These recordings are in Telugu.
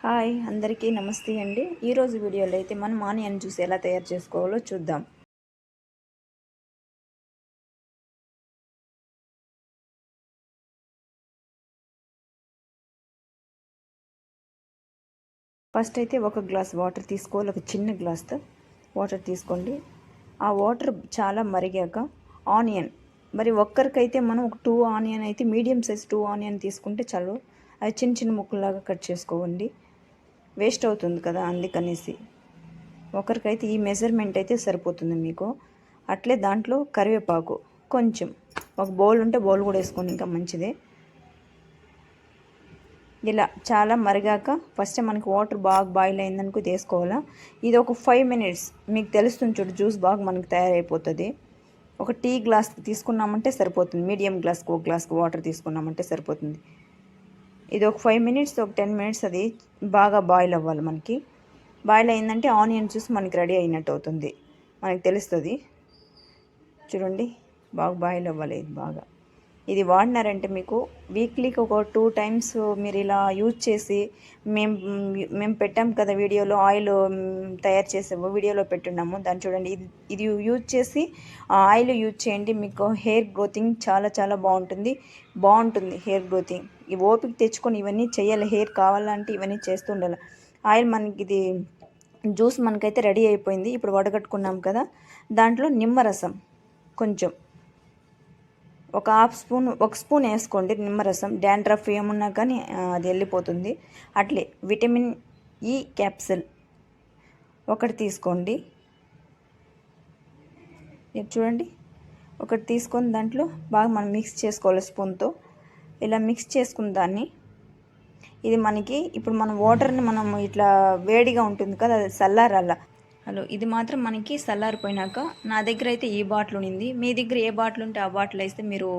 హాయ్ అందరికీ నమస్తే అండి. ఈరోజు వీడియోలో అయితే మనం ఆనియన్ జ్యూస్ ఎలా తయారు చేసుకోవాలో చూద్దాం. ఫస్ట్ అయితే ఒక గ్లాస్ వాటర్ తీసుకోవాలి. ఒక చిన్న గ్లాస్తో వాటర్ తీసుకోండి. ఆ వాటర్ చాలా మరిగాక ఆనియన్, మరి ఒక్కరికైతే మనం ఒక 2 ఆనియన్ అయితే మీడియం సైజ్ 2 ఆనియన్ తీసుకుంటే చాలు. అవి చిన్న చిన్న ముక్కల్లాగా కట్ చేసుకోండి. వేస్ట్ అవుతుంది కదా, అందుకనేసి ఒకరికైతే ఈ మెజర్మెంట్ అయితే సరిపోతుంది మీకు. అట్లే దాంట్లో కరివేపాకు కొంచెం, ఒక బౌల్ ఉంటే బౌల్ కూడా వేసుకోండి, ఇంకా మంచిదే. ఇలా చాలా మరిగాక ఫస్ట్ మనకి వాటర్ బాగా బాయిల్ అయిందనుకో తీసుకోవాలా. ఇది ఒక 5 మినిట్స్ మీకు తెలుస్తుంది చూడు, జ్యూస్ బాగా మనకి తయారైపోతుంది. ఒక టీ గ్లాస్ తీసుకున్నామంటే సరిపోతుంది. మీడియం గ్లాస్కి ఒక గ్లాస్కి వాటర్ తీసుకున్నామంటే సరిపోతుంది. ఇది ఒక 5 మినిట్స్, ఒక 10 మినిట్స్ అది బాగా బాయిల్ అవ్వాలి. మనకి బాయిల్ అయిందంటే ఆనియన్ జ్యూస్ మనకి రెడీ అయినట్టు అవుతుంది, మనకి తెలుస్తుంది. చూడండి, బాగా బాయిల్ అవ్వాలి. ఇది బాగా ఇది వాడినారంటే మీకు వీక్లీకి ఒక 2 టైమ్స్ మీరు ఇలా యూజ్ చేసి, మేము పెట్టాం కదా వీడియోలో, ఆయిల్ తయారు చేసాము వీడియోలో పెట్టున్నాము, దాన్ని చూడండి. ఇది యూజ్ చేసి ఆయిల్ యూజ్ చేయండి. మీకు హెయిర్ గ్రోతింగ్ చాలా చాలా బాగుంటుంది హెయిర్ గ్రోతింగ్. ఈ ఓపిక తెచ్చుకొని ఇవన్నీ చేయాలి. హెయిర్ కావాలంటే ఇవన్నీ చేస్తుండాలి. ఆయిల్ మనకి ఇది జ్యూస్ మనకైతే రెడీ అయిపోయింది. ఇప్పుడు వడగట్టుకున్నాం కదా, దాంట్లో నిమ్మరసం కొంచెం ఒక ఒక స్పూన్ వేసుకోండి నిమ్మరసం. డాండ్రఫ్ ఏమున్నా కానీ అది వెళ్ళిపోతుంది. అట్లే విటమిన్ ఈ క్యాప్సిల్ ఒకటి తీసుకోండి. ఇది చూడండి, ఒకటి తీసుకొని దాంట్లో బాగా మనం మిక్స్ చేసుకోవాలి స్పూన్తో. ఇలా మిక్స్ చేసుకున్న దాన్ని, ఇది మనకి ఇప్పుడు మనం వాటర్ని మనం ఇట్లా వేడిగా ఉంటుంది కదా, అది చల్లారాల. హలో, ఇది మాత్రం మనకి చల్లారిపోయినాక, నా దగ్గర అయితే ఈ బాటిల్ ఉంది. మీ దగ్గర ఏ బాటిల్ ఉంటే ఆ బాటిల్ వేస్తే మీరు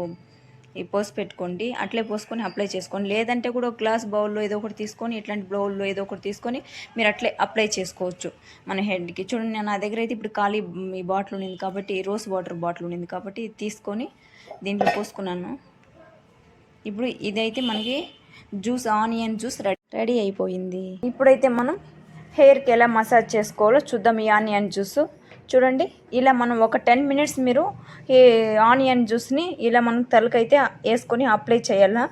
ఈ పోసి పెట్టుకోండి. అట్లే పోసుకొని అప్లై చేసుకోండి. లేదంటే కూడా ఒక గ్లాస్ బౌల్లో ఏదో ఒకటి తీసుకొని, ఇట్లాంటి బౌల్లో ఏదో ఒకటి తీసుకొని మీరు అట్లే అప్లై చేసుకోవచ్చు మన హెడ్కి. చూడండి, నా దగ్గర అయితే ఇప్పుడు ఖాళీ ఈ బాటిల్ ఉంది కాబట్టి, రోజ్ వాటర్ బాటిల్ ఉంది కాబట్టి ఇది తీసుకొని దీంట్లో పోసుకున్నాను. ఇప్పుడు ఇదైతే మనకి జ్యూస్, ఆనియన్ జ్యూస్ రెడీ అయిపోయింది. ఇప్పుడైతే మనం హెయిర్కి ఎలా మసాజ్ చేసుకోవాలో చూద్దాం. ఈ ఆనియన్ జ్యూస్ చూడండి, ఇలా మనం ఒక 10 మినిట్స్ మీరు ఈ ఆనియన్ జ్యూస్ని ఇలా మనం తలకైతే వేసుకొని అప్లై చేయాలా.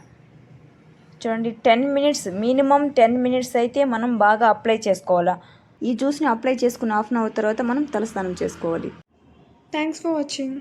చూడండి, 10 మినిట్స్, మినిమం 10 మినిట్స్ అయితే మనం బాగా అప్లై చేసుకోవాలా. ఈ జ్యూస్ని అప్లై చేసుకున్న హాఫ్ అన్ అవర్ తర్వాత మనం తలస్నానం చేసుకోవాలి. Thanks for watching.